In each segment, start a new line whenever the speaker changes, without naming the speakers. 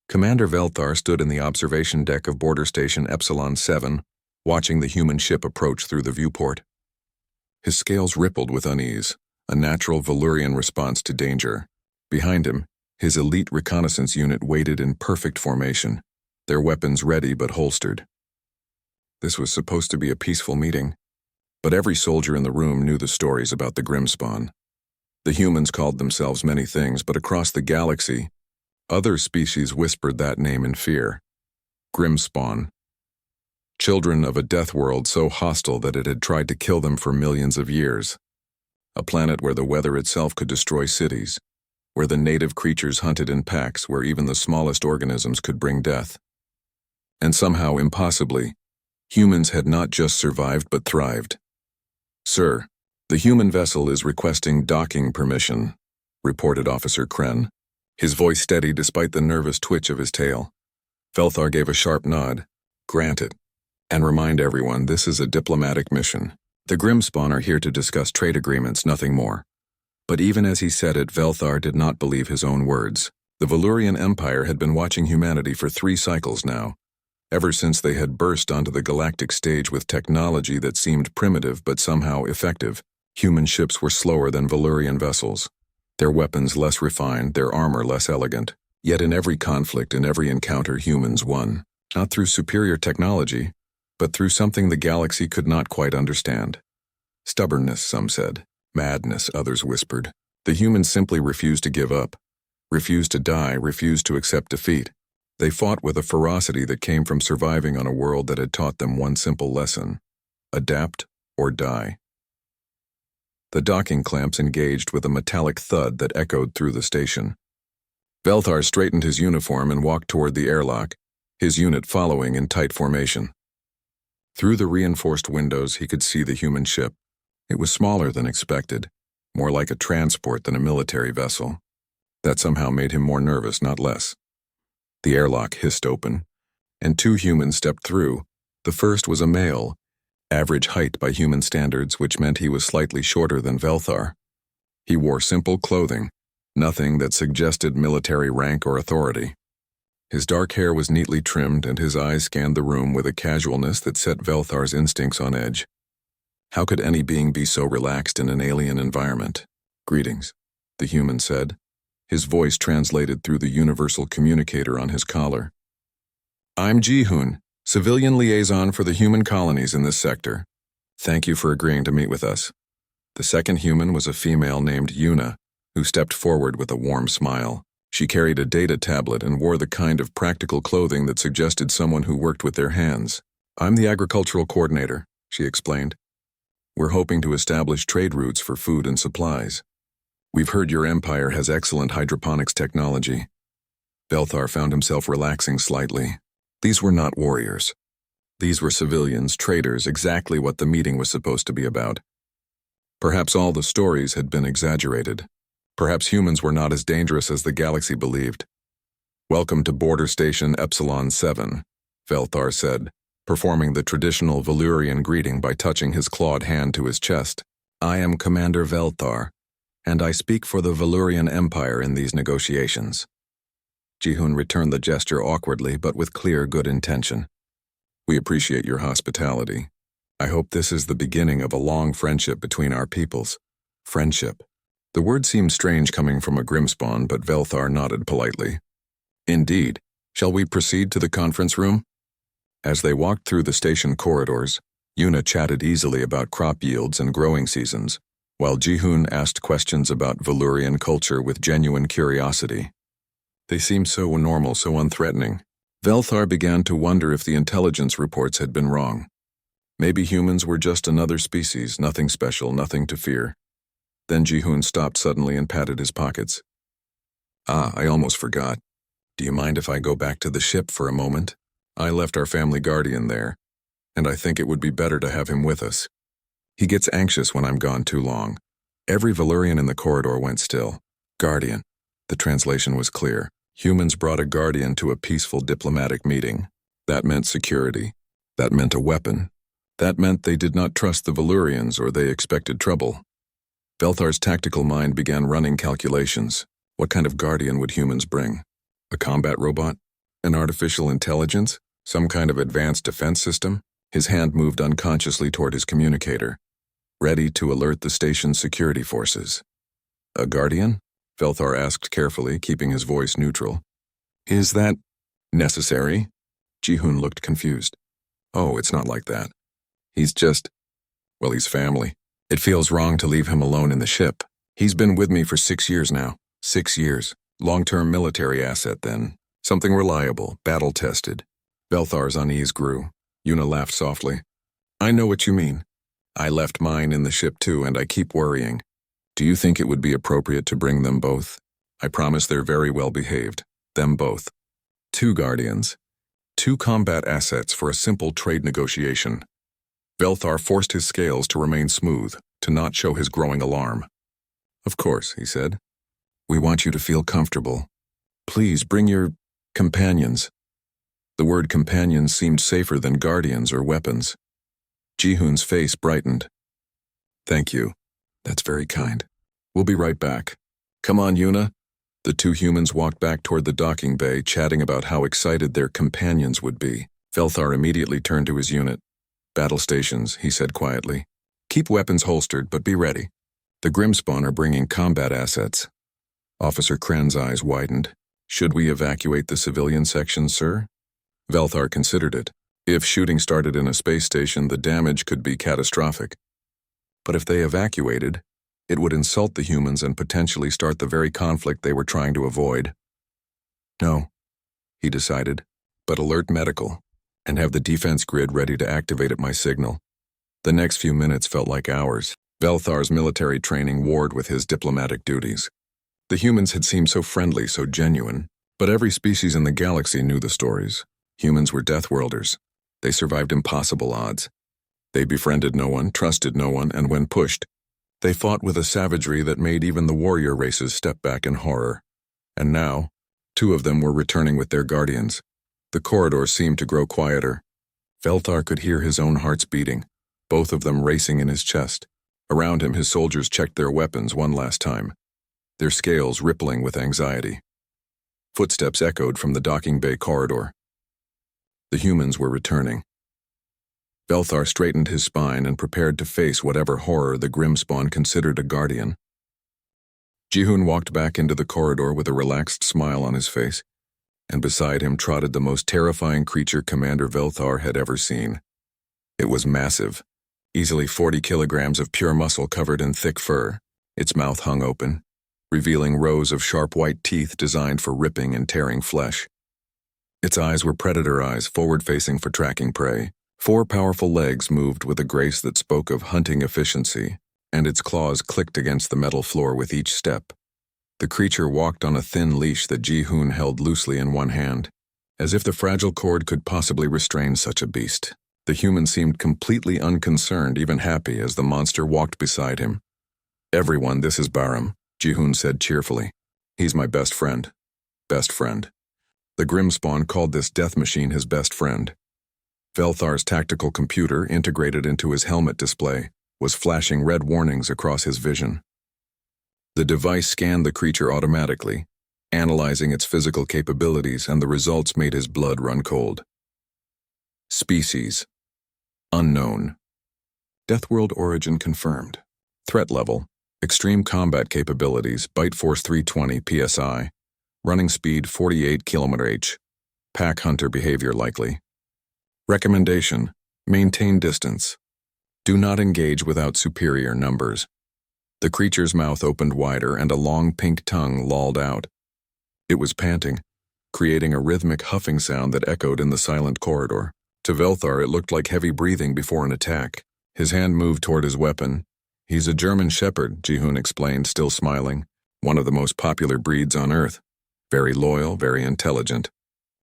Commander Velthar stood in the observation deck of Border Station Epsilon 7, watching the human ship approach through the viewport. His scales rippled with unease, a natural Valyrian response to danger. Behind him, his elite reconnaissance unit waited in perfect formation, their weapons ready but holstered. This was supposed to be a peaceful meeting, but every soldier in the room knew the stories about the Grimspawn. The humans called themselves many things, but across the galaxy, other species whispered that name in fear. Grimspawn. Children of a death world so hostile that it had tried to kill them for millions of years. A planet where the weather itself could destroy cities, where the native creatures hunted in packs, where even the smallest organisms could bring death. And somehow, impossibly, humans had not just survived but thrived. "Sir, the human vessel is requesting docking permission," reported Officer Kren, his voice steady despite the nervous twitch of his tail. Velthar gave a sharp nod. "Granted. And remind everyone this is a diplomatic mission. The Grimspawn are here to discuss trade agreements, nothing more." But even as he said it, Velthar did not believe his own words. The Valyrian Empire had been watching humanity for 3 cycles now, ever since they had burst onto the galactic stage with technology that seemed primitive but somehow effective. Human ships were slower than Valyrian vessels, their weapons less refined, their armor less elegant. Yet in every conflict, in every encounter, humans won, not through superior technology, but through something the galaxy could not quite understand. Stubbornness, some said. Madness, others whispered. The humans simply refused to give up, refused to die, refused to accept defeat. They fought with a ferocity that came from surviving on a world that had taught them one simple lesson: adapt or die. The docking clamps engaged with a metallic thud that echoed through the station. Velthar straightened his uniform and walked toward the airlock, his unit following in tight formation. Through the reinforced windows, he could see the human ship. It was smaller than expected, more like a transport than a military vessel. That somehow made him more nervous, not less. The airlock hissed open, and 2 humans stepped through. The first was a male, average height by human standards, which meant he was slightly shorter than Velthar. He wore simple clothing, nothing that suggested military rank or authority. His dark hair was neatly trimmed, and his eyes scanned the room with a casualness that set Velthar's instincts on edge. How could any being be so relaxed in an alien environment? "Greetings," the human said, his voice translated through the universal communicator on his collar. "I'm Ji-hoon, civilian liaison for the human colonies in this sector. Thank you for agreeing to meet with us." The second human was a female named Yuna, who stepped forward with a warm smile. She carried a data tablet and wore the kind of practical clothing that suggested someone who worked with their hands. "I'm the agricultural coordinator," she explained. "We're hoping to establish trade routes for food and supplies. We've heard your empire has excellent hydroponics technology." Velthar found himself relaxing slightly. These were not warriors. These were civilians, traders, exactly what the meeting was supposed to be about. Perhaps all the stories had been exaggerated. Perhaps humans were not as dangerous as the galaxy believed. "Welcome to Border Station Epsilon 7, Velthar said, performing the traditional Valyrian greeting by touching his clawed hand to his chest. "I am Commander Velthar, and I speak for the Valyrian Empire in these negotiations." Ji-hoon returned the gesture awkwardly but with clear good intention. "We appreciate your hospitality. I hope this is the beginning of a long friendship between our peoples." Friendship. The word seemed strange coming from a Grimspawn, but Velthar nodded politely. "Indeed. Shall we proceed to the conference room?" As they walked through the station corridors, Yuna chatted easily about crop yields and growing seasons, while Ji-hoon asked questions about Valyrian culture with genuine curiosity. They seemed so normal, so unthreatening. Velthar began to wonder if the intelligence reports had been wrong. Maybe humans were just another species, nothing special, nothing to fear. Then Ji-hoon stopped suddenly and patted his pockets. "I almost forgot. Do you mind if I go back to the ship for a moment? I left our family guardian there, and I think it would be better to have him with us. He gets anxious when I'm gone too long." Every Valyrian in the corridor went still. Guardian. The translation was clear. Humans brought a guardian to a peaceful diplomatic meeting. That meant security. That meant a weapon. That meant they did not trust the Valyrians or they expected trouble. Velthar's tactical mind began running calculations. What kind of guardian would humans bring? A combat robot? An artificial intelligence? Some kind of advanced defense system? His hand moved unconsciously toward his communicator, ready to alert the station's security forces. A guardian? Velthar asked carefully, keeping his voice neutral. Is that necessary? Ji-hoon looked confused. Oh, it's not like that. He's he's family. It feels wrong to leave him alone in the ship. He's been with me for 6 years now. 6 years. Long-term military asset then. Something reliable, battle-tested. Velthar's unease grew. Yuna laughed softly. I know what you mean. I left mine in the ship too, and I keep worrying. Do you think it would be appropriate to bring them both? I promise they're very well behaved. Them both. 2 guardians. 2 combat assets for a simple trade negotiation. Velthar forced his scales to remain smooth, to not show his growing alarm. Of course, he said. We want you to feel comfortable. Please bring your companions. The word companions seemed safer than guardians or weapons. Ji-hoon's face brightened. Thank you. That's very kind. We'll be right back. Come on, Yuna. The 2 humans walked back toward the docking bay, chatting about how excited their companions would be. Velthar immediately turned to his unit. Battle stations, he said quietly. Keep weapons holstered, but be ready. The Grimspawn are bringing combat assets. Officer Kren's eyes widened. Should we evacuate the civilian section, sir? Velthar considered it. If shooting started in a space station, the damage could be catastrophic. But if they evacuated, it would insult the humans and potentially start the very conflict they were trying to avoid. No, he decided, but alert medical, and have the defense grid ready to activate at my signal. The next few minutes felt like hours. Velthar's military training warred with his diplomatic duties. The humans had seemed so friendly, so genuine, but every species in the galaxy knew the stories. Humans were deathworlders. They survived impossible odds. They befriended no one, trusted no one, and when pushed, they fought with a savagery that made even the warrior races step back in horror. And now, 2 of them were returning with their guardians. The corridor seemed to grow quieter. Velthar could hear his own hearts beating, both of them racing in his chest. Around him, his soldiers checked their weapons one last time, their scales rippling with anxiety. Footsteps echoed from the docking bay corridor. The humans were returning. Velthar straightened his spine and prepared to face whatever horror the Grimspawn considered a guardian. Ji-hoon walked back into the corridor with a relaxed smile on his face, and beside him trotted the most terrifying creature Commander Velthar had ever seen. It was massive, easily 40 kilograms of pure muscle covered in thick fur. Its mouth hung open, revealing rows of sharp white teeth designed for ripping and tearing flesh. Its eyes were predator eyes, forward-facing for tracking prey. 4 powerful legs moved with a grace that spoke of hunting efficiency, and its claws clicked against the metal floor with each step. The creature walked on a thin leash that Ji-hoon held loosely in one hand, as if the fragile cord could possibly restrain such a beast. The human seemed completely unconcerned, even happy, as the monster walked beside him. Everyone, this is Baram, Ji-hoon said cheerfully. He's my best friend. Best friend. The Grimspawn called this death machine his best friend. Velthar's tactical computer, integrated into his helmet display, was flashing red warnings across his vision. The device scanned the creature automatically, analyzing its physical capabilities, and the results made his blood run cold. Species: unknown. Deathworld origin confirmed. Threat level: extreme combat capabilities, bite force 320 psi, running speed 48 km/h, pack hunter behavior likely. Recommendation: maintain distance. Do not engage without superior numbers. The creature's mouth opened wider and a long pink tongue lolled out. It was panting, creating a rhythmic huffing sound that echoed in the silent corridor. To Velthar, it looked like heavy breathing before an attack. His hand moved toward his weapon. He's a German Shepherd, Ji-hoon explained, still smiling. One of the most popular breeds on Earth. Very loyal, very intelligent.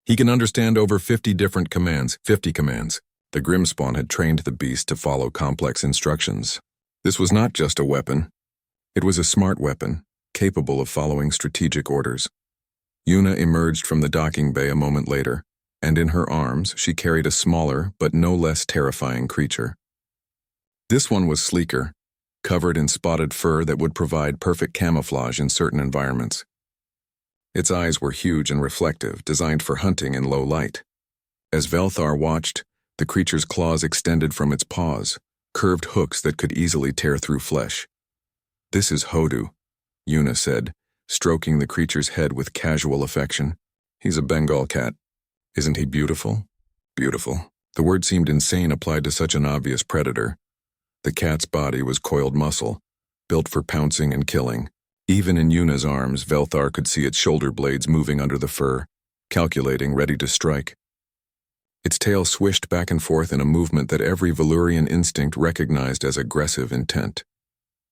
He can understand over 50 different commands. 50 commands. The Grimspawn had trained the beast to follow complex instructions. This was not just a weapon. It was a smart weapon, capable of following strategic orders. Yuna emerged from the docking bay a moment later, and in her arms she carried a smaller but no less terrifying creature. This one was sleeker, covered in spotted fur that would provide perfect camouflage in certain environments. Its eyes were huge and reflective, designed for hunting in low light. As Velthar watched, the creature's claws extended from its paws, curved hooks that could easily tear through flesh. "This is Hodu," Yuna said, stroking the creature's head with casual affection. "He's a Bengal cat. Isn't he beautiful?" Beautiful. The word seemed insane applied to such an obvious predator. The cat's body was coiled muscle, built for pouncing and killing. Even in Yuna's arms, Velthar could see its shoulder blades moving under the fur, calculating, ready to strike. Its tail swished back and forth in a movement that every Valyrian instinct recognized as aggressive intent.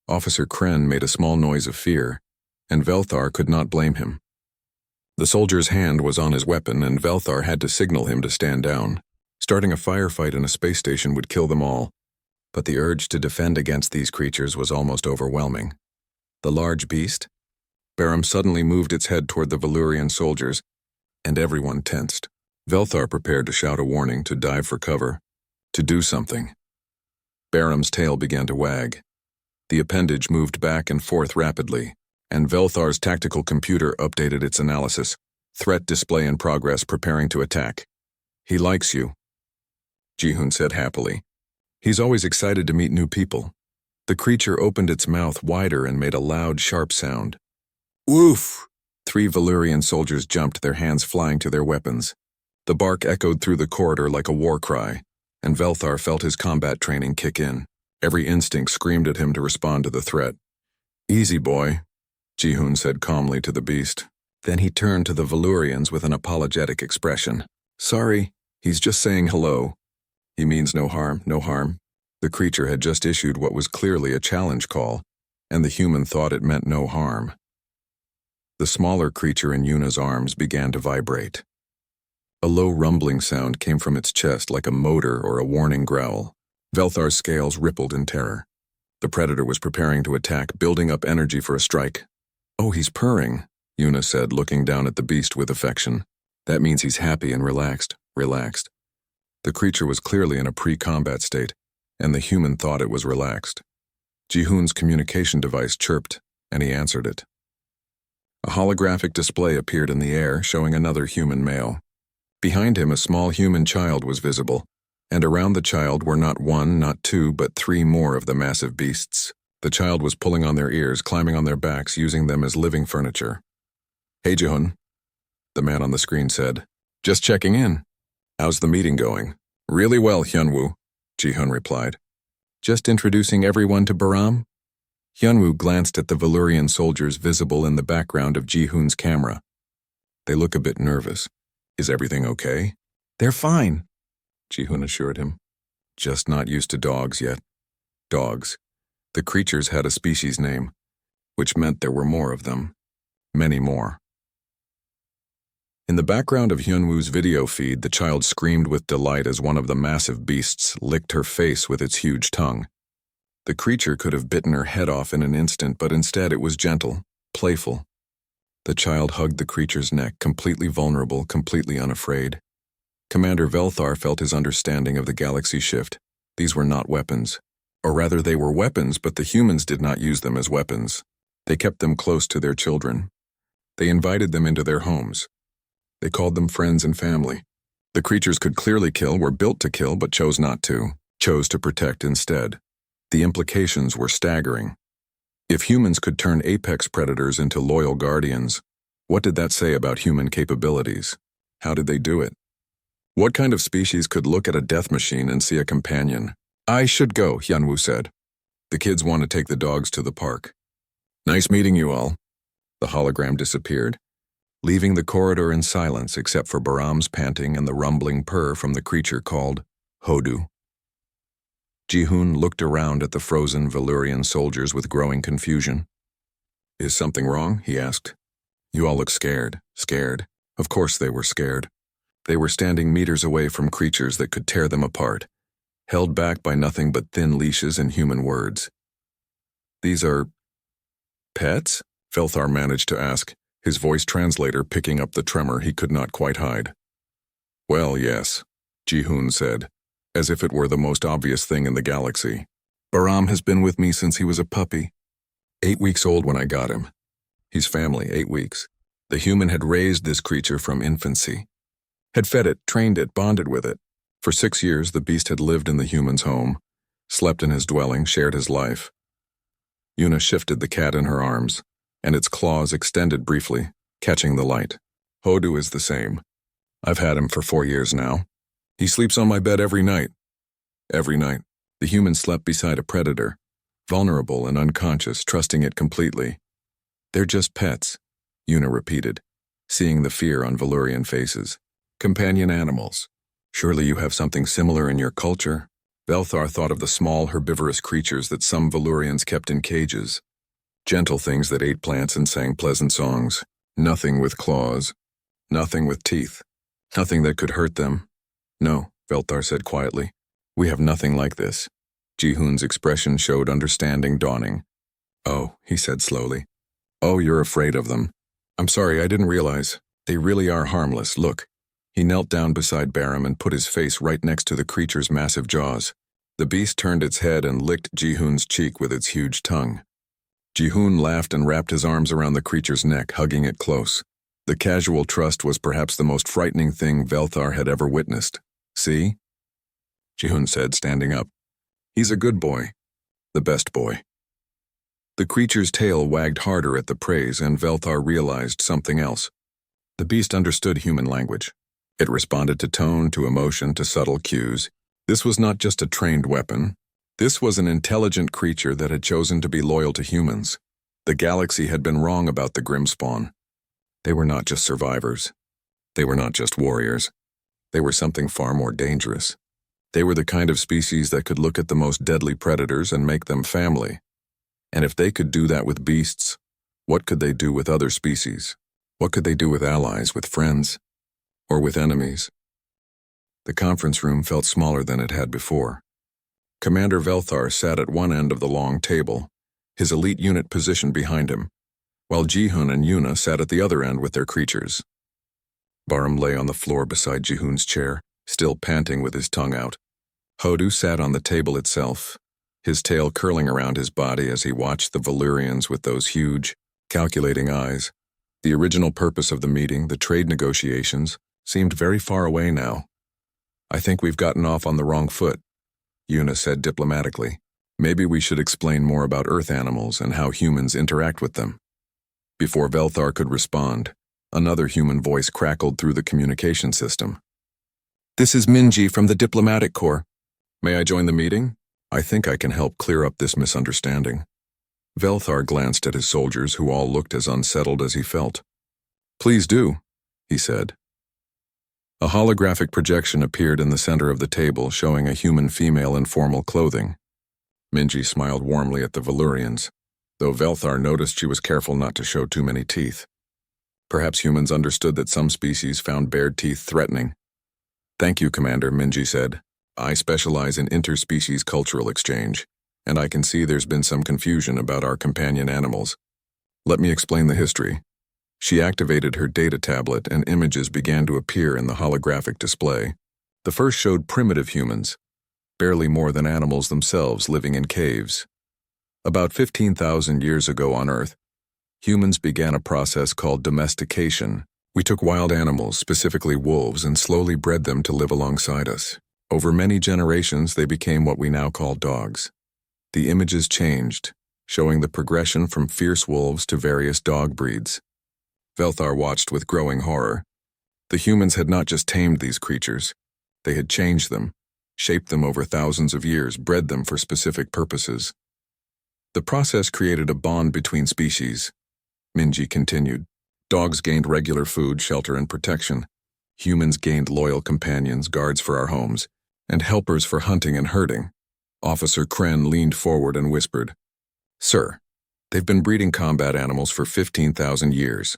Officer Kren made a small noise of fear, and Velthar could not blame him. The soldier's hand was on his weapon, and Velthar had to signal him to stand down. Starting a firefight in a space station would kill them all, but the urge to defend against these creatures was almost overwhelming. The large beast? Barum suddenly moved its head toward the Valyrian soldiers, and everyone tensed. Velthar prepared to shout a warning, to dive for cover, to do something. Barum's tail began to wag. The appendage moved back and forth rapidly, and Velthar's tactical computer updated its analysis. Threat display in progress, preparing to attack. "He likes you," Jihun said happily. "He's always excited to meet new people." The creature opened its mouth wider and made a loud, sharp sound. "Woof!" 3 Valyrian soldiers jumped, their hands flying to their weapons. The bark echoed through the corridor like a war cry, and Velthar felt his combat training kick in. Every instinct screamed at him to respond to the threat. "Easy, boy," Jihun said calmly to the beast. Then he turned to the Valyrians with an apologetic expression. "Sorry, he's just saying hello. He means no harm, no harm." The creature had just issued what was clearly a challenge call, and the human thought it meant no harm. The smaller creature in Yuna's arms began to vibrate. A low rumbling sound came from its chest like a motor or a warning growl. Velthar's scales rippled in terror. The predator was preparing to attack, building up energy for a strike. "Oh, he's purring," Yuna said, looking down at the beast with affection. "That means he's happy and relaxed." The creature was clearly in a pre-combat state, and the human thought it was relaxed. Jihun's communication device chirped, and he answered it. A holographic display appeared in the air, showing another human male. Behind him, a small human child was visible, and around the child were not 1, not 2, but 3 more of the massive beasts. The child was pulling on their ears, climbing on their backs, using them as living furniture. "Hey, Jihun," the man on the screen said. "Just checking in. How's the meeting going?" "Really well, Hyunwoo," Jihun replied. "Just introducing everyone to Baram?" Hyunwoo glanced at the Valyrian soldiers visible in the background of Jihun's camera. "They look a bit nervous. Is everything okay?" "They're fine," Jihun assured him. "Just not used to dogs yet." Dogs. The creatures had a species name, which meant there were more of them. Many more. In the background of Hyunwoo's video feed, the child screamed with delight as one of the massive beasts licked her face with its huge tongue. The creature could have bitten her head off in an instant, but instead it was gentle, playful. The child hugged the creature's neck, completely vulnerable, completely unafraid. Commander Velthar felt his understanding of the galaxy shift. These were not weapons. Or rather, they were weapons, but the humans did not use them as weapons. They kept them close to their children. They invited them into their homes. They called them friends and family. The creatures could clearly kill, were built to kill, but chose not to, chose to protect instead. The implications were staggering. If humans could turn apex predators into loyal guardians, what did that say about human capabilities? How did they do it? What kind of species could look at a death machine and see a companion? "I should go," Hyunwoo said. "The kids want to take the dogs to the park." "Nice meeting you all." The hologram disappeared, leaving the corridor in silence except for Baram's panting and the rumbling purr from the creature called Hodu. Jihun looked around at the frozen Valyrian soldiers with growing confusion. "Is something wrong?" he asked. "You all look scared." Scared? Of course they were scared. They were standing meters away from creatures that could tear them apart, held back by nothing but thin leashes and human words. "These are pets?" Velthar managed to ask, his voice translator picking up the tremor he could not quite hide. "Well, yes," Jihun said, as if it were the most obvious thing in the galaxy. "Baram has been with me since he was a puppy. 8 weeks old when I got him. He's family, 8 weeks. The human had raised this creature from infancy, had fed it, trained it, bonded with it. For 6 years, the beast had lived in the human's home, slept in his dwelling, shared his life. Yuna shifted the cat in her arms, and its claws extended briefly, catching the light. Hodu is the same. I've had him for 4 years now. He sleeps on my bed every night. Every night. The human slept beside a predator, vulnerable and unconscious, trusting it completely. They're just pets, Yuna repeated, seeing the fear on Valurian faces. Companion animals. Surely you have something similar in your culture? Velthar thought of the small herbivorous creatures that some Valurians kept in cages. Gentle things that ate plants and sang pleasant songs. Nothing with claws. Nothing with teeth. Nothing that could hurt them. No, Velthar said quietly. We have nothing like this. Jihoon's expression showed understanding dawning. Oh, he said slowly. Oh, you're afraid of them. I'm sorry, I didn't realize. They really are harmless, look. He knelt down beside Barum and put his face right next to the creature's massive jaws. The beast turned its head and licked Jihoon's cheek with its huge tongue. Jihoon laughed and wrapped his arms around the creature's neck, hugging it close. The casual trust was perhaps the most frightening thing Velthar had ever witnessed. See? Jihoon said, standing up. He's a good boy. The best boy. The creature's tail wagged harder at the praise, and Velthar realized something else. The beast understood human language. It responded to tone, to emotion, to subtle cues. This was not just a trained weapon. This was an intelligent creature that had chosen to be loyal to humans. The galaxy had been wrong about the Grimspawn. They were not just survivors. They were not just warriors. They were something far more dangerous. They were the kind of species that could look at the most deadly predators and make them family. And if they could do that with beasts, what could they do with other species? What could they do with allies, with friends, or with enemies? The conference room felt smaller than it had before. Commander Velthar sat at one end of the long table, his elite unit positioned behind him, while Jihoon and Yuna sat at the other end with their creatures. Barum lay on the floor beside Jihoon's chair, still panting with his tongue out. Hodu sat on the table itself, his tail curling around his body as he watched the Valurians with those huge, calculating eyes. The original purpose of the meeting, the trade negotiations, seemed very far away now. I think we've gotten off on the wrong foot, Yuna said diplomatically. Maybe we should explain more about Earth animals and how humans interact with them. Before Velthar could respond, another human voice crackled through the communication system. This is Minji from the Diplomatic Corps. May I join the meeting? I think I can help clear up this misunderstanding. Velthar glanced at his soldiers, who all looked as unsettled as he felt. Please do, he said. A holographic projection appeared in the center of the table, showing a human female in formal clothing. Minji smiled warmly at the Valurians, though Velthar noticed she was careful not to show too many teeth. Perhaps humans understood that some species found bared teeth threatening. Thank you, Commander, Minji said. I specialize in interspecies cultural exchange, and I can see there's been some confusion about our companion animals. Let me explain the history. She activated her data tablet, and images began to appear in the holographic display. The first showed primitive humans, barely more than animals themselves, living in caves. About 15,000 years ago on Earth, humans began a process called domestication. We took wild animals, specifically wolves, and slowly bred them to live alongside us. Over many generations, they became what we now call dogs. The images changed, showing the progression from fierce wolves to various dog breeds. Velthar watched with growing horror. The humans had not just tamed these creatures. They had changed them, shaped them over thousands of years, bred them for specific purposes. The process created a bond between species. Minji continued. Dogs gained regular food, shelter, and protection. Humans gained loyal companions, guards for our homes, and helpers for hunting and herding. Officer Kren leaned forward and whispered, Sir, they've been breeding combat animals for 15,000 years.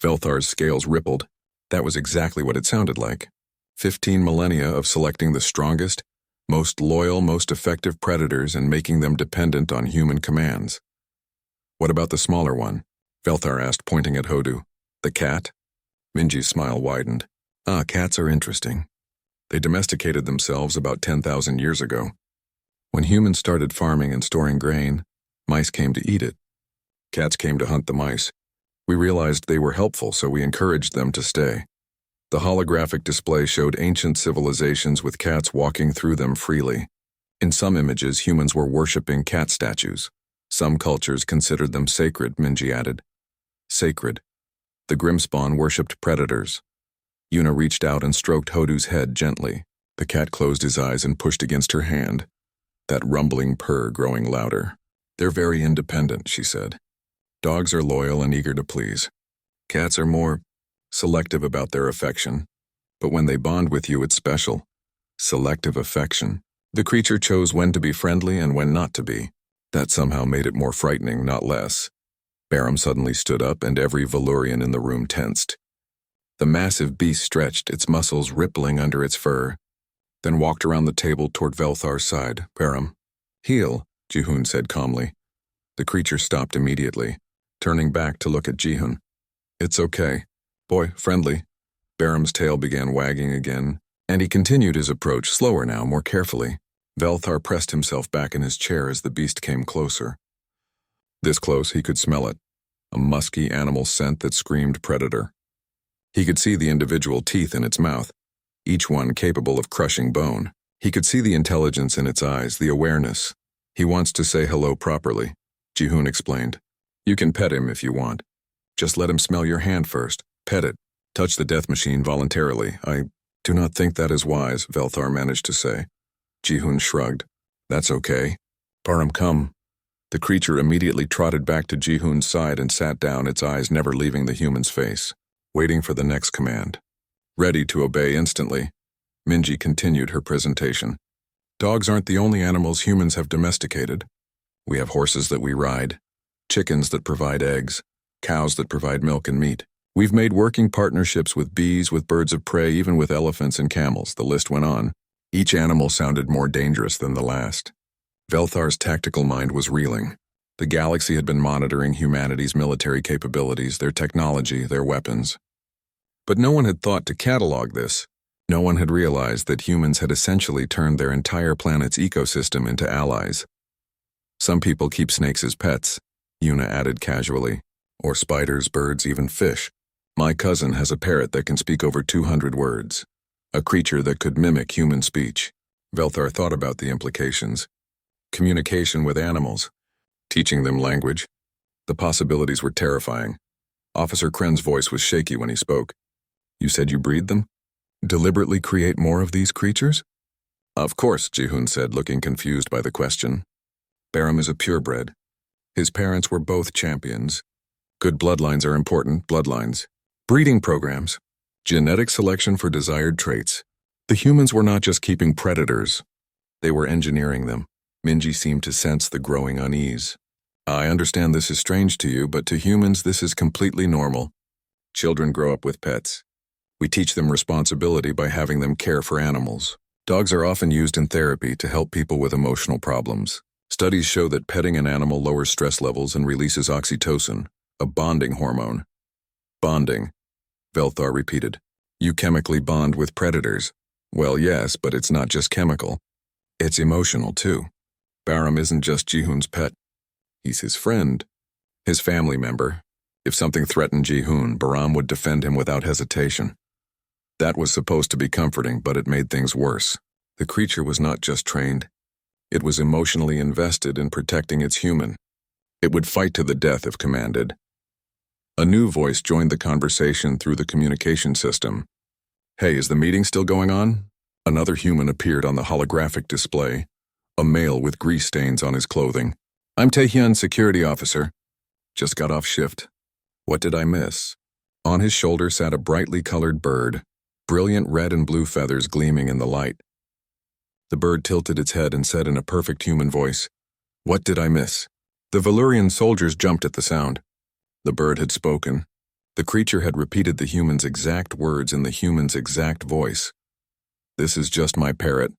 Velthar's scales rippled. That was exactly what it sounded like. 15 millennia of selecting the strongest, most loyal, most effective predators and making them dependent on human commands. What about the smaller one? Velthar asked, pointing at Hodu. The cat? Minji's smile widened. Cats are interesting. They domesticated themselves about 10,000 years ago. When humans started farming and storing grain, mice came to eat it. Cats came to hunt the mice. We realized they were helpful, so we encouraged them to stay. The holographic display showed ancient civilizations with cats walking through them freely. In some images, humans were worshipping cat statues. Some cultures considered them sacred, Minji added. Sacred. The Grimspawn worshipped predators. Yuna reached out and stroked Hodu's head gently. The cat closed his eyes and pushed against her hand, that rumbling purr growing louder. They're very independent, she said. Dogs are loyal and eager to please. Cats are more selective about their affection. But when they bond with you, it's special. Selective affection. The creature chose when to be friendly and when not to be. That somehow made it more frightening, not less. Barum suddenly stood up and every Valurian in the room tensed. The massive beast stretched, its muscles rippling under its fur, then walked around the table toward Velthar's side. Barum. Heal, Jihun said calmly. The creature stopped immediately, turning back to look at Jihun. It's okay. Boy, friendly. Barum's tail began wagging again, and he continued his approach, slower now, more carefully. Velthar pressed himself back in his chair as the beast came closer. This close, he could smell it, a musky animal scent that screamed predator. He could see the individual teeth in its mouth, each one capable of crushing bone. He could see the intelligence in its eyes, the awareness. He wants to say hello properly, Jihun explained. You can pet him if you want. Just let him smell your hand first. Pet it. Touch the death machine voluntarily. I do not think that is wise, Velthar managed to say. Jihun shrugged. That's okay. Barum, come. The creature immediately trotted back to Jihun's side and sat down, its eyes never leaving the human's face, waiting for the next command. Ready to obey instantly, Minji continued her presentation. Dogs aren't the only animals humans have domesticated. We have horses that we ride, chickens that provide eggs, cows that provide milk and meat. We've made working partnerships with bees, with birds of prey, even with elephants and camels. The list went on. Each animal sounded more dangerous than the last. Velthar's tactical mind was reeling. The galaxy had been monitoring humanity's military capabilities, their technology, their weapons. But no one had thought to catalog this. No one had realized that humans had essentially turned their entire planet's ecosystem into allies. Some people keep snakes as pets, Yuna added casually, or spiders, birds, even fish. My cousin has a parrot that can speak over 200 words, a creature that could mimic human speech. Velthar thought about the implications. Communication with animals, teaching them language. The possibilities were terrifying. Officer Kren's voice was shaky when he spoke. You said you breed them? Deliberately create more of these creatures? Of course, Jihun said, looking confused by the question. Barum is a purebred. His parents were both champions. Good bloodlines are important, bloodlines. Breeding programs. Genetic selection for desired traits. The humans were not just keeping predators. They were engineering them. Minji seemed to sense the growing unease. I understand this is strange to you, but to humans this is completely normal. Children grow up with pets. We teach them responsibility by having them care for animals. Dogs are often used in therapy to help people with emotional problems. Studies show that petting an animal lowers stress levels and releases oxytocin, a bonding hormone. Bonding, Velthar repeated. You chemically bond with predators. Well, yes, but it's not just chemical. It's emotional, too. Barum isn't just Jihun's pet. He's his friend, his family member. If something threatened Jihun, Barum would defend him without hesitation. That was supposed to be comforting, but it made things worse. The creature was not just trained. It was emotionally invested in protecting its human. It would fight to the death if commanded. A new voice joined the conversation through the communication system. Hey, is the meeting still going on? Another human appeared on the holographic display, a male with grease stains on his clothing. I'm Taehyun, security officer. Just got off shift. What did I miss? On his shoulder sat a brightly colored bird, brilliant red and blue feathers gleaming in the light. The bird tilted its head and said in a perfect human voice, What did I miss? The Valurian soldiers jumped at the sound. The bird had spoken. The creature had repeated the human's exact words in the human's exact voice. This is just my parrot,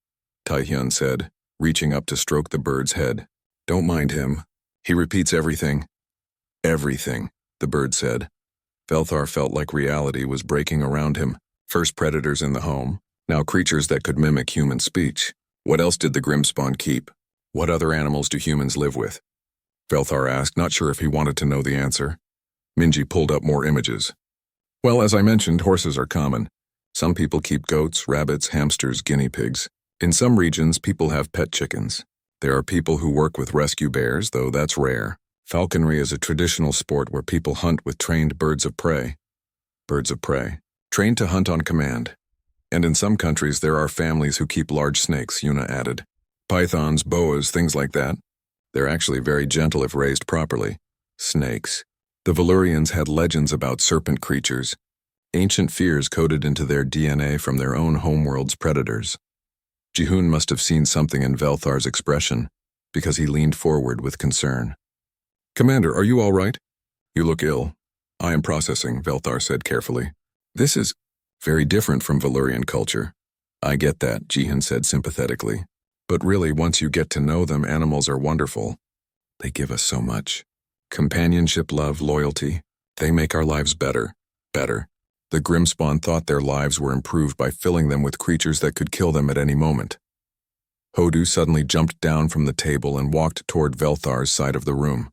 Taehyun said, reaching up to stroke the bird's head. Don't mind him. He repeats everything. Everything, the bird said. Velthar felt like reality was breaking around him. First predators in the home, now creatures that could mimic human speech. What else did the Grimspawn keep? What other animals do humans live with? Velthar asked, not sure if he wanted to know the answer. Minji pulled up more images. Well, as I mentioned, horses are common. Some people keep goats, rabbits, hamsters, guinea pigs. In some regions, people have pet chickens. There are people who work with rescue bears, though that's rare. Falconry is a traditional sport where people hunt with trained birds of prey. Birds of prey, trained to hunt on command. And in some countries, there are families who keep large snakes, Yuna added. Pythons, boas, things like that. They're actually very gentle if raised properly. Snakes. The Valyrians had legends about serpent creatures, ancient fears coded into their DNA from their own homeworld's predators. Ji-hoon must have seen something in Velthar's expression, because he leaned forward with concern. Commander, are you all right? You look ill. I am processing, Velthar said carefully. This is very different from Valyrian culture. I get that, Ji-hoon said sympathetically. But really, once you get to know them, animals are wonderful. They give us so much. Companionship, love, loyalty. They make our lives better. Better. The Grimspawn thought their lives were improved by filling them with creatures that could kill them at any moment. Hodu suddenly jumped down from the table and walked toward Velthar's side of the room.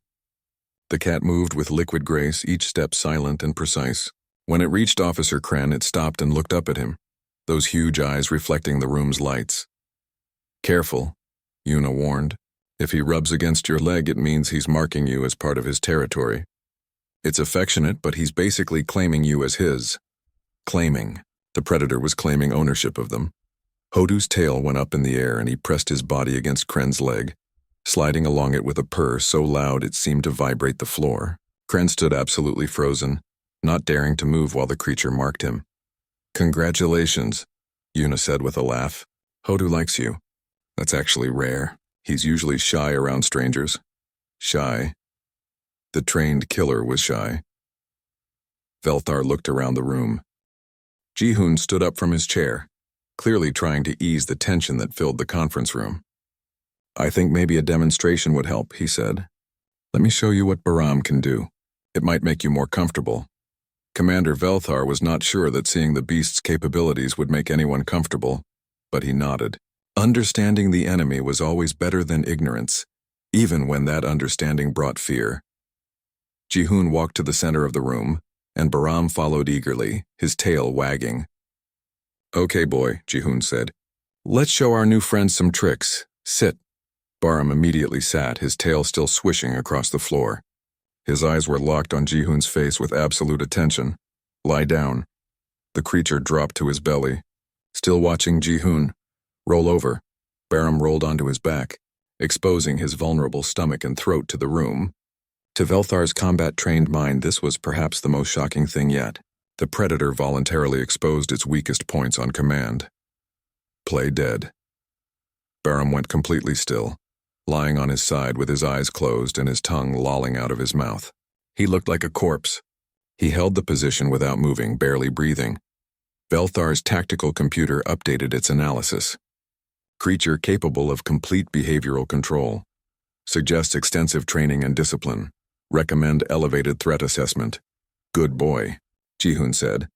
The cat moved with liquid grace, each step silent and precise. When it reached Officer Kren, it stopped and looked up at him, those huge eyes reflecting the room's lights. Careful, Yuna warned. If he rubs against your leg, it means he's marking you as part of his territory. It's affectionate, but he's basically claiming you as his. Claiming. The predator was claiming ownership of them. Hodu's tail went up in the air and he pressed his body against Kren's leg, sliding along it with a purr so loud it seemed to vibrate the floor. Kren stood absolutely frozen, not daring to move while the creature marked him. Congratulations, Yuna said with a laugh. Hodu likes you. That's actually rare. He's usually shy around strangers. Shy. The trained killer was shy. Velthar looked around the room. Ji-hoon stood up from his chair, clearly trying to ease the tension that filled the conference room. I think maybe a demonstration would help, he said. Let me show you what Baram can do. It might make you more comfortable. Commander Velthar was not sure that seeing the beast's capabilities would make anyone comfortable, but he nodded. Understanding the enemy was always better than ignorance, even when that understanding brought fear. Ji-hoon walked to the center of the room, and Baram followed eagerly, his tail wagging. Okay, boy, Ji-hoon said. Let's show our new friend some tricks. Sit. Baram immediately sat, his tail still swishing across the floor. His eyes were locked on Ji-hoon's face with absolute attention. Lie down. The creature dropped to his belly. Still watching Ji-hoon. Roll over. Baram rolled onto his back, exposing his vulnerable stomach and throat to the room. To Velthar's combat-trained mind, this was perhaps the most shocking thing yet. The predator voluntarily exposed its weakest points on command. Play dead. Baram went completely still, lying on his side with his eyes closed and his tongue lolling out of his mouth. He looked like a corpse. He held the position without moving, barely breathing. Velthar's tactical computer updated its analysis. Creature capable of complete behavioral control. Suggests extensive training and discipline. Recommend elevated threat assessment. Good boy, Ji-hoon said,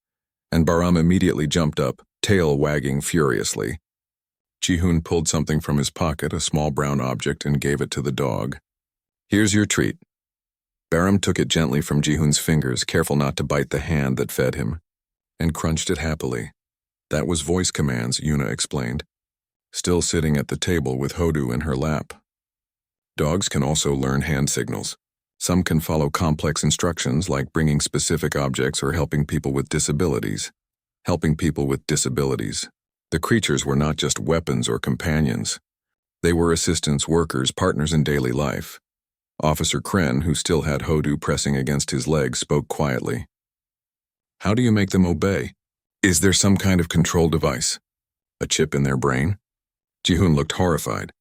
and Baram immediately jumped up, tail wagging furiously. Ji-hoon pulled something from his pocket, a small brown object, and gave it to the dog. Here's your treat. Baram took it gently from Ji-hoon's fingers, careful not to bite the hand that fed him, and crunched it happily. That was voice commands, Yuna explained, still sitting at the table with Hodu in her lap. Dogs can also learn hand signals. Some can follow complex instructions like bringing specific objects or helping people with disabilities. Helping people with disabilities. The creatures were not just weapons or companions. They were assistants, workers, partners in daily life. Officer Kren, who still had Hodu pressing against his leg, spoke quietly. How do you make them obey? Is there some kind of control device? A chip in their brain? Ji-hoon looked horrified.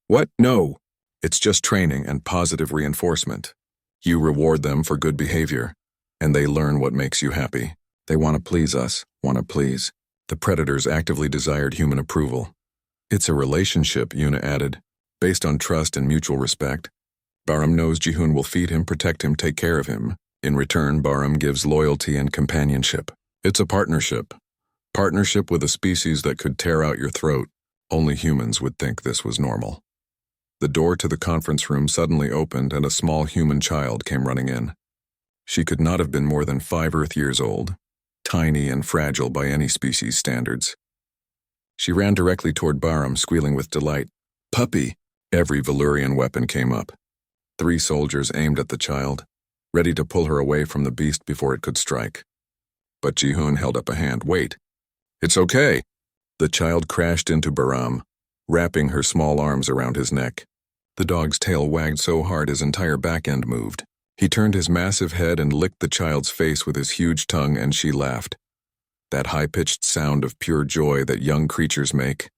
What? No. It's just training and positive reinforcement. You reward them for good behavior, and they learn what makes you happy. They want to please us, want to please. The predators actively desired human approval. It's a relationship, Yuna added, based on trust and mutual respect. Baram knows Ji-hoon will feed him, protect him, take care of him. In return, Baram gives loyalty and companionship. It's a partnership. Partnership with a species that could tear out your throat. Only humans would think this was normal. The door to the conference room suddenly opened and a small human child came running in. She could not have been more than 5 Earth years old, tiny and fragile by any species standards. She ran directly toward Bahram, squealing with delight. "Puppy!" Every Valyrian weapon came up. 3 soldiers aimed at the child, ready to pull her away from the beast before it could strike. But Ji-hoon held up a hand. "Wait. It's okay." The child crashed into Bahram, wrapping her small arms around his neck. The dog's tail wagged so hard his entire back end moved. He turned his massive head and licked the child's face with his huge tongue, and she laughed. That high-pitched sound of pure joy that young creatures make.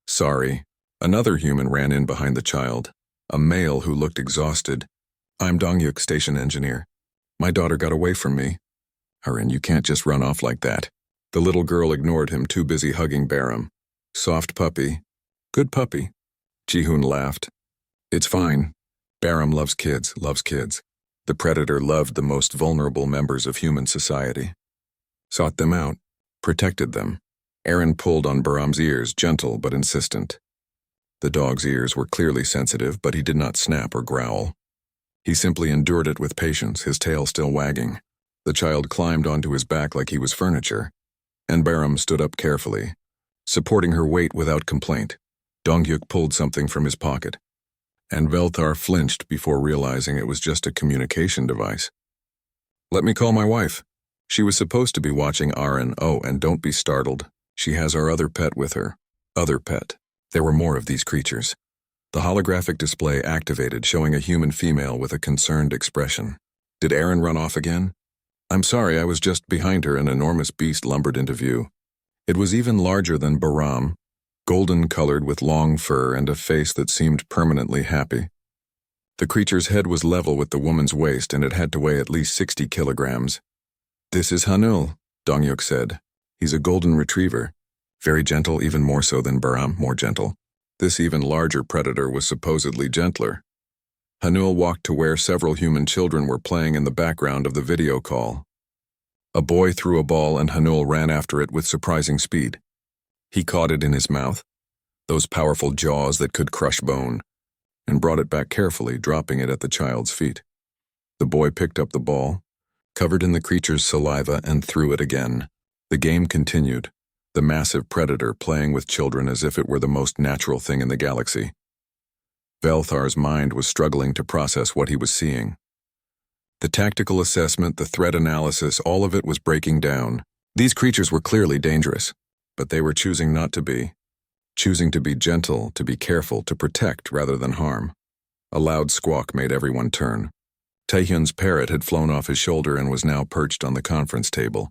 "Sorry." Another human ran in behind the child, a male who looked exhausted. "I'm Dongyuk, station engineer. My daughter got away from me." "Harin, you can't just run off like that." The little girl ignored him, too busy hugging Bahram. "Soft puppy. Good puppy." Ji-hoon laughed. "It's fine. Bahram loves kids, loves kids." The predator loved the most vulnerable members of human society. Sought them out, protected them. Eren pulled on Bahram's ears, gentle but insistent. The dog's ears were clearly sensitive, but he did not snap or growl. He simply endured it with patience, his tail still wagging. The child climbed onto his back like he was furniture, and Bahram stood up carefully, supporting her weight without complaint. Dongyuk pulled something from his pocket, and Velthar flinched before realizing it was just a communication device. "Let me call my wife. She was supposed to be watching Aren. Oh, and don't be startled. She has our other pet with her." Other pet. There were more of these creatures. The holographic display activated, showing a human female with a concerned expression. "Did Eren run off again?" "I'm sorry, I was just behind her." An enormous beast lumbered into view. It was even larger than Bahram, golden-colored with long fur and a face that seemed permanently happy. The creature's head was level with the woman's waist, and it had to weigh at least 60 kilograms. "This is Hanul," Dongyuk said. "He's a golden retriever. Very gentle, even more so than Bahram, more gentle." This even larger predator was supposedly gentler. Hanul walked to where several human children were playing in the background of the video call. A boy threw a ball and Hanul ran after it with surprising speed. He caught it in his mouth, those powerful jaws that could crush bone, and brought it back carefully, dropping it at the child's feet. The boy picked up the ball, covered in the creature's saliva, and threw it again. The game continued, the massive predator playing with children as if it were the most natural thing in the galaxy. Velthar's mind was struggling to process what he was seeing. The tactical assessment, the threat analysis, all of it was breaking down. These creatures were clearly dangerous, but they were choosing not to be. Choosing to be gentle, to be careful, to protect rather than harm. A loud squawk made everyone turn. Taehyun's parrot had flown off his shoulder and was now perched on the conference table,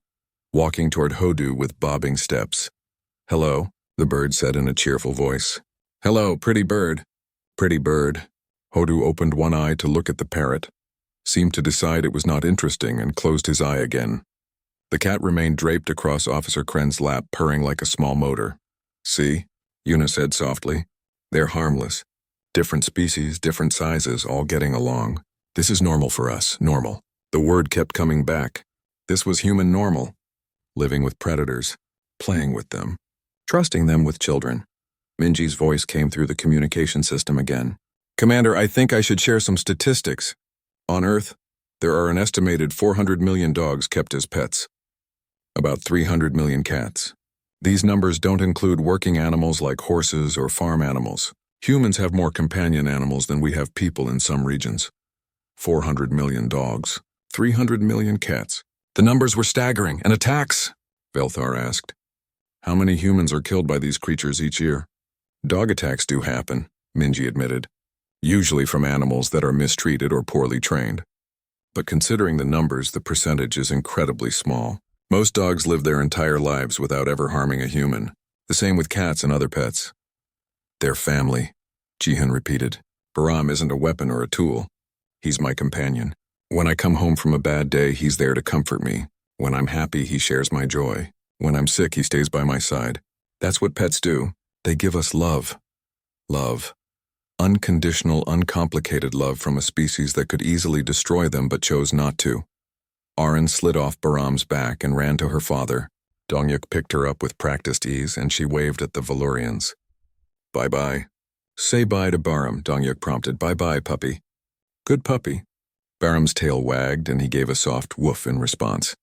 walking toward Hodu with bobbing steps. "Hello," the bird said in a cheerful voice. "Hello, pretty bird." "Pretty bird." Hodu opened one eye to look at the parrot, seemed to decide it was not interesting, and closed his eye again. The cat remained draped across Officer Kren's lap, purring like a small motor. "See?" Yuna said softly. "They're harmless. Different species, different sizes, all getting along. This is normal for us, normal." The word kept coming back. This was human normal. Living with predators, playing with them, trusting them with children. Minji's voice came through the communication system again. "Commander, I think I should share some statistics. On Earth, there are an estimated 400 million dogs kept as pets. About 300 million cats. These numbers don't include working animals like horses or farm animals. Humans have more companion animals than we have people in some regions. 400 million dogs, 300 million cats." The numbers were staggering. "And attacks?" Velthar asked. "How many humans are killed by these creatures each year?" "Dog attacks do happen," Minji admitted. "Usually from animals that are mistreated or poorly trained. But considering the numbers, the percentage is incredibly small. Most dogs live their entire lives without ever harming a human. The same with cats and other pets." "They're family," Jihan repeated. "Bahram isn't a weapon or a tool. He's my companion. When I come home from a bad day, he's there to comfort me. When I'm happy, he shares my joy. When I'm sick, he stays by my side. That's what pets do. They give us love. Love. Unconditional, uncomplicated love from a species that could easily destroy them but chose not to." Aren slid off Bahram's back and ran to her father. Dongyuk picked her up with practiced ease, and she waved at the Valyrians. "Bye-bye." "Say bye to Bahram," Dongyuk prompted. "Bye-bye, puppy." "Good puppy." Baram's tail wagged and he gave a soft woof in response.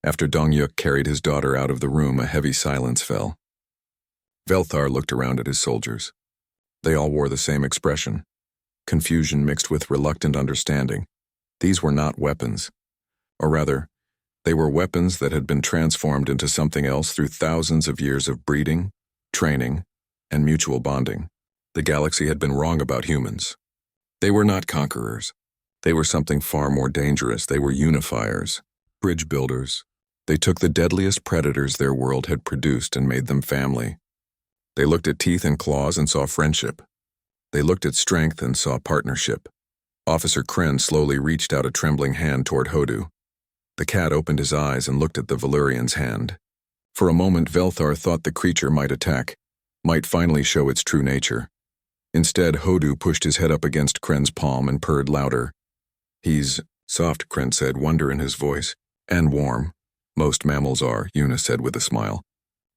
After Dongyuk carried his daughter out of the room, a heavy silence fell. Velthar looked around at his soldiers. They all wore the same expression, confusion mixed with reluctant understanding. These were not weapons. Or rather, they were weapons that had been transformed into something else through thousands of years of breeding, training, and mutual bonding. The galaxy had been wrong about humans. They were not conquerors. They were something far more dangerous. They were unifiers, bridge builders. They took the deadliest predators their world had produced and made them family. They looked at teeth and claws and saw friendship. They looked at strength and saw partnership. Officer Kren slowly reached out a trembling hand toward Hodu. The cat opened his eyes and looked at the Valyrian's hand. For a moment, Velthar thought the creature might attack, might finally show its true nature. Instead, Hodu pushed his head up against Kren's palm and purred louder. "He's soft," Kren said, wonder in his voice. "And warm. Most mammals are," Una said with a smile.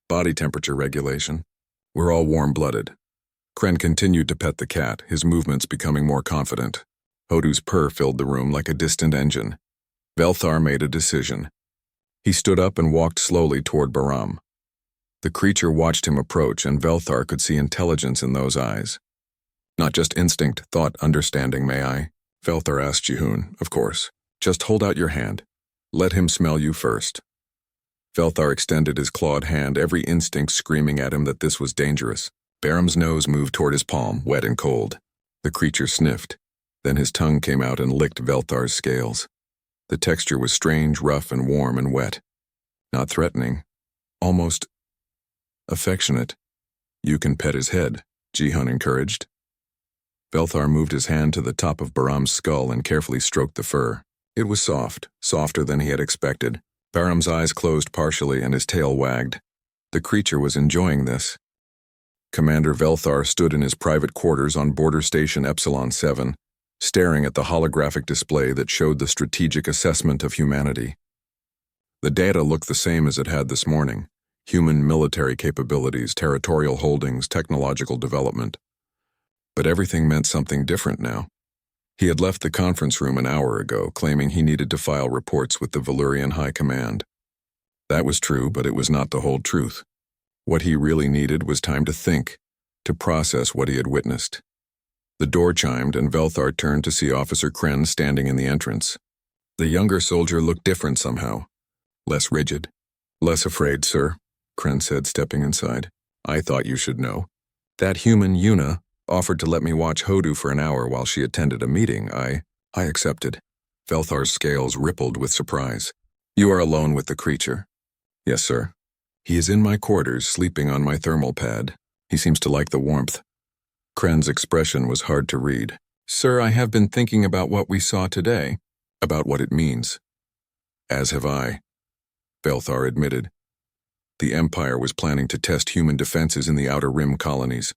"Body temperature regulation. We're all warm-blooded." Kren continued to pet the cat, his movements becoming more confident. Hodu's purr filled the room like a distant engine. Velthar made a decision. He stood up and walked slowly toward Baram. The creature watched him approach, and Velthar could see intelligence in those eyes. "Not just instinct, thought, understanding, may I?" Velthar asked Jihun. "Of course. Just hold out your hand. Let him smell you first." Velthar extended his clawed hand, every instinct screaming at him that this was dangerous. Baram's nose moved toward his palm, wet and cold. The creature sniffed. Then his tongue came out and licked Velthar's scales. The texture was strange, rough, and warm and wet. Not threatening. Almost affectionate. "You can pet his head," Jihun encouraged. Velthar moved his hand to the top of Baram's skull and carefully stroked the fur. It was soft, softer than he had expected. Baram's eyes closed partially and his tail wagged. The creature was enjoying this. Commander Velthar stood in his private quarters on Border Station Epsilon 7, staring at the holographic display that showed the strategic assessment of humanity. The data looked the same as it had this morning: human military capabilities, territorial holdings, technological development. But everything meant something different now. He had left the conference room an hour ago, claiming he needed to file reports with the Valyrian High Command. That was true, but it was not the whole truth. What he really needed was time to think, to process what he had witnessed. The door chimed, and Velthar turned to see Officer Kren standing in the entrance. The younger soldier looked different somehow. Less rigid. "Less afraid, sir," Kren said, stepping inside. "I thought you should know. That human, Una, offered to let me watch Hodu for an hour while she attended a meeting. I accepted." Velthar's scales rippled with surprise. "You are alone with the creature?" "Yes, sir. He is in my quarters, sleeping on my thermal pad. He seems to like the warmth." Kren's expression was hard to read. "Sir, I have been thinking about what we saw today." "About what it means." "As have I," Velthar admitted. The Empire was planning to test human defenses in the Outer Rim colonies.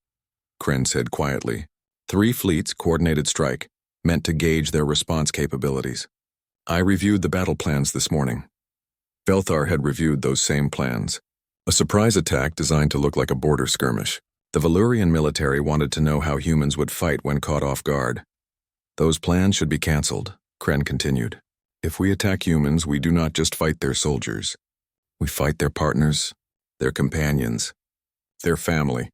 Kren said quietly. 3 fleets, coordinated strike, meant to gauge their response capabilities. "I reviewed the battle plans this morning." Velthar had reviewed those same plans. A surprise attack designed to look like a border skirmish. The Valyrian military wanted to know how humans would fight when caught off guard. "Those plans should be cancelled," Kren continued. "If we attack humans, we do not just fight their soldiers. We fight their partners, their companions, their family."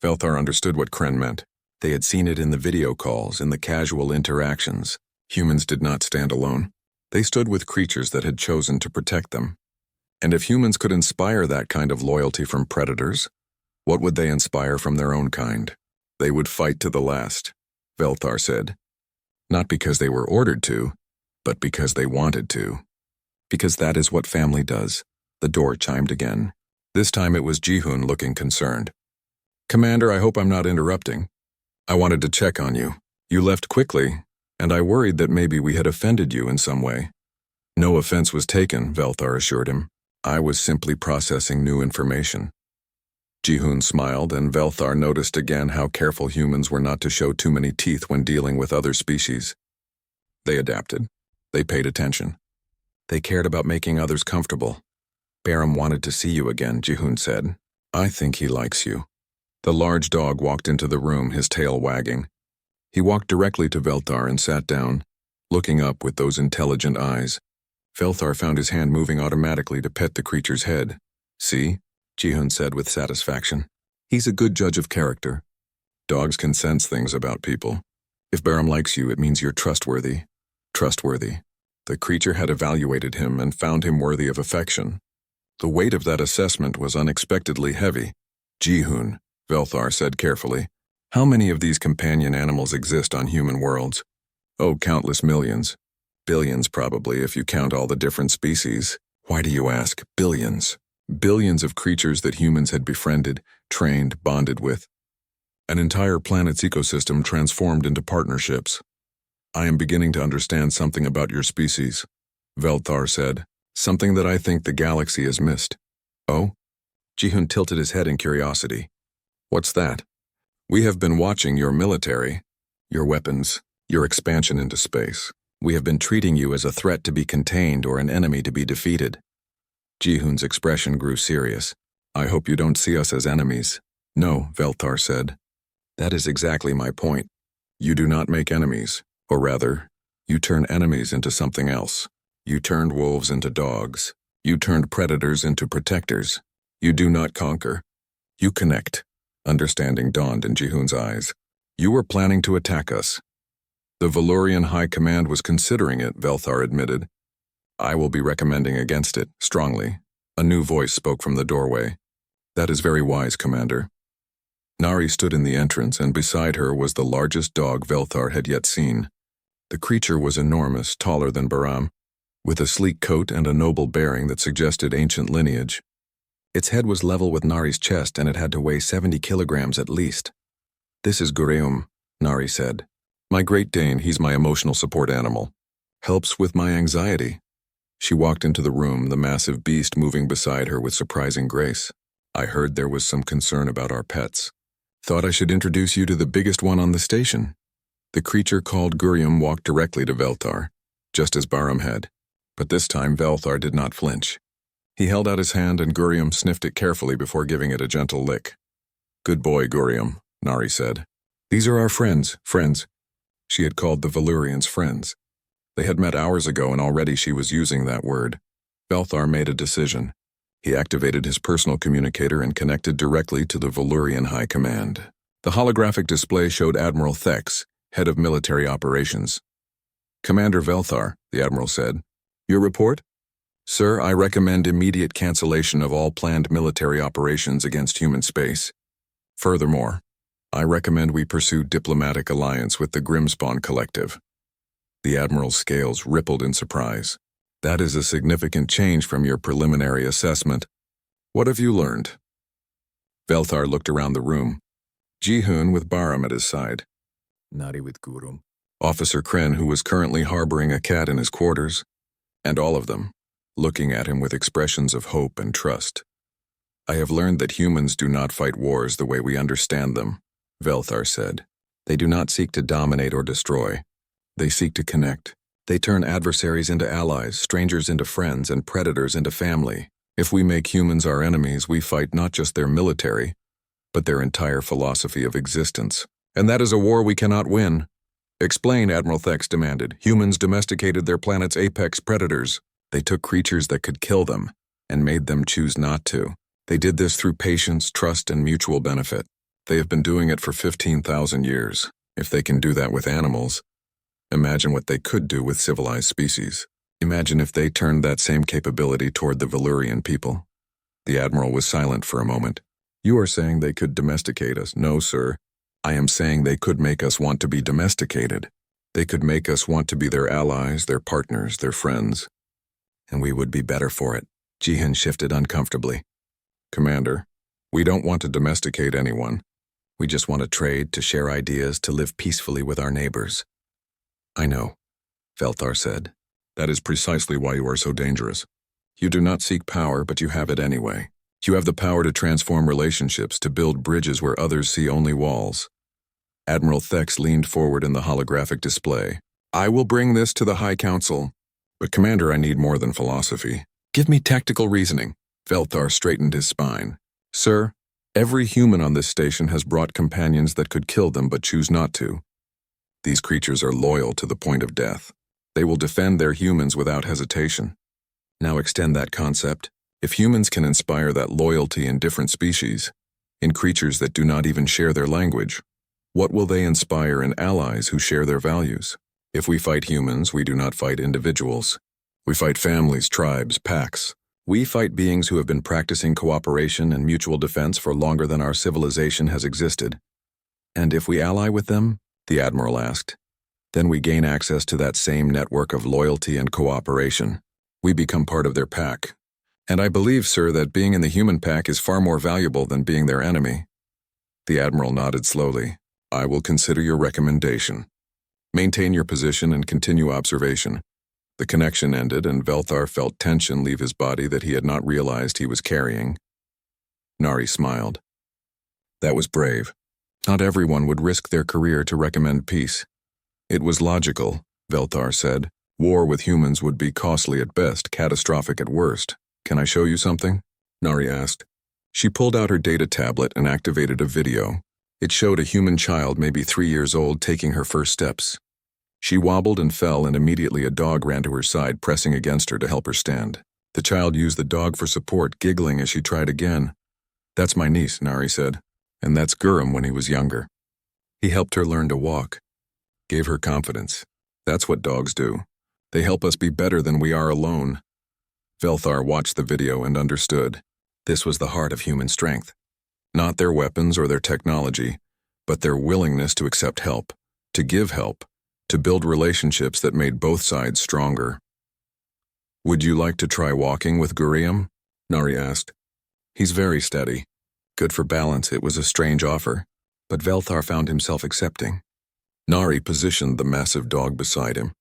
Velthar understood what Kren meant. They had seen it in the video calls, in the casual interactions. Humans did not stand alone. They stood with creatures that had chosen to protect them. And if humans could inspire that kind of loyalty from predators, what would they inspire from their own kind? "They would fight to the last," Velthar said. "Not because they were ordered to, but because they wanted to. Because that is what family does." The door chimed again. This time it was Jihun looking concerned. "Commander, I hope I'm not interrupting. I wanted to check on you. You left quickly, and I worried that maybe we had offended you in some way." "No offense was taken," Velthar assured him. "I was simply processing new information." Jihun smiled, and Velthar noticed again how careful humans were not to show too many teeth when dealing with other species. They adapted. They paid attention. They cared about making others comfortable. "Baram wanted to see you again," Jihun said. "I think he likes you." The large dog walked into the room, his tail wagging. He walked directly to Velthar and sat down. looking up with those intelligent eyes. Velthar found his hand moving automatically to pet the creature's head. "See?" Ji-hun said with satisfaction. "He's a good judge of character. Dogs can sense things about people. If Barum likes you, it means you're trustworthy." Trustworthy. The creature had evaluated him and found him worthy of affection. The weight of that assessment was unexpectedly heavy. "Ji-hun," Velthar said carefully, "how many of these companion animals exist on human worlds?" "Oh, countless millions. Billions probably, if you count all the different species." "Why do you ask? Billions." Billions of creatures that humans had befriended, trained, bonded with. An entire planet's ecosystem transformed into partnerships. "I am beginning to understand something about your species," Velthar said. "Something that I think the galaxy has missed." "Oh?" Ji-hun tilted his head in curiosity. "What's that?" "We have been watching your military, your weapons, your expansion into space. We have been treating you as a threat to be contained or an enemy to be defeated." Ji-hun's expression grew serious. "I hope you don't see us as enemies." "No," Velthar said. "That is exactly my point. You do not make enemies, or rather, you turn enemies into something else. You turned wolves into dogs. You turned predators into protectors. You do not conquer. You connect." Understanding dawned in Ji-hun's eyes. "You were planning to attack us." "The Valurian High Command was considering it," Velthar admitted. "I will be recommending against it, strongly." A new voice spoke from the doorway. "That is very wise, Commander." Nari stood in the entrance, and beside her was the largest dog Velthar had yet seen. The creature was enormous, taller than Baram, with a sleek coat and a noble bearing that suggested ancient lineage. Its head was level with Nari's chest, and it had to weigh 70 kilograms at least. "This is Gurium," Nari said. "My Great Dane, he's my emotional support animal. Helps with my anxiety." She walked into the room, the massive beast moving beside her with surprising grace. "I heard there was some concern about our pets. Thought I should introduce you to the biggest one on the station." The creature called Gurium walked directly to Velthar, just as Barum had. But this time Velthar did not flinch. He held out his hand and Gurium sniffed it carefully before giving it a gentle lick. "Good boy, Gurium," Nari said. "These are our friends." She had called the Valurians friends. They had met hours ago and already she was using that word. Velthar made a decision. He activated his personal communicator and connected directly to the Valurian High Command. The holographic display showed Admiral Thex, head of military operations. "Commander Velthar," the Admiral said. "Your report?" "Sir, I recommend immediate cancellation of all planned military operations against human space. Furthermore, I recommend we pursue diplomatic alliance with the Grimspawn Collective." The Admiral's scales rippled in surprise. "That is a significant change from your preliminary assessment. What have you learned?" Velthar looked around the room. Ji-hun with Barum at his side. Nari with Gurum. Officer Kren, who was currently harboring a cat in his quarters. And all of them, looking at him with expressions of hope and trust. "I have learned that humans do not fight wars the way we understand them," Velthar said. "They do not seek to dominate or destroy. They seek to connect. They turn adversaries into allies, strangers into friends, and predators into family. If we make humans our enemies, we fight not just their military, but their entire philosophy of existence. And that is a war we cannot win." "Explain," Admiral Thex demanded. "Humans domesticated their planet's apex predators. They took creatures that could kill them and made them choose not to. They did this through patience, trust, and mutual benefit. They have been doing it for 15,000 years. If they can do that with animals, imagine what they could do with civilized species. Imagine if they turned that same capability toward the Valurian people." The Admiral was silent for a moment. "You are saying they could domesticate us?" "No, sir. I am saying they could make us want to be domesticated. They could make us want to be their allies, their partners, their friends. And we would be better for it." Ji-hun shifted uncomfortably. "Commander, we don't want to domesticate anyone. We just want to trade, to share ideas, to live peacefully with our neighbors." "I know," Velthar said. "That is precisely why you are so dangerous. You do not seek power, but you have it anyway. You have the power to transform relationships, to build bridges where others see only walls." Admiral Thex leaned forward in the holographic display. "I will bring this to the High Council. But Commander, I need more than philosophy. Give me tactical reasoning." Velthar straightened his spine. "Sir, every human on this station has brought companions that could kill them but choose not to. These creatures are loyal to the point of death. They will defend their humans without hesitation. Now extend that concept. If humans can inspire that loyalty in different species, in creatures that do not even share their language, what will they inspire in allies who share their values? If we fight humans, we do not fight individuals. We fight families, tribes, packs. We fight beings who have been practicing cooperation and mutual defense for longer than our civilization has existed. And if we ally with them, the Admiral asked, then we gain access to that same network of loyalty and cooperation. We become part of their pack. And I believe, sir, that being in the human pack is far more valuable than being their enemy. The Admiral nodded slowly. I will consider your recommendation. Maintain your position and continue observation. The connection ended, and Velthar felt tension leave his body that he had not realized he was carrying. Nari smiled. That was brave. Not everyone would risk their career to recommend peace. It was logical, Velthar said. War with humans would be costly at best, catastrophic at worst. Can I show you something? Nari asked. She pulled out her data tablet and activated a video. It showed a human child, maybe 3 years old, taking her first steps. She wobbled and fell, and immediately a dog ran to her side, pressing against her to help her stand. The child used the dog for support, giggling as she tried again. That's my niece, Nari said, and that's Gurram when he was younger. He helped her learn to walk, gave her confidence. That's what dogs do. They help us be better than we are alone. Velthar watched the video and understood. This was the heart of human strength. Not their weapons or their technology, but their willingness to accept help, to give help, to build relationships that made both sides stronger. Would you like to try walking with Gurram? Nari asked. He's very steady. Good for balance. It was a strange offer, but Velthar found himself accepting. Nari positioned the massive dog beside him.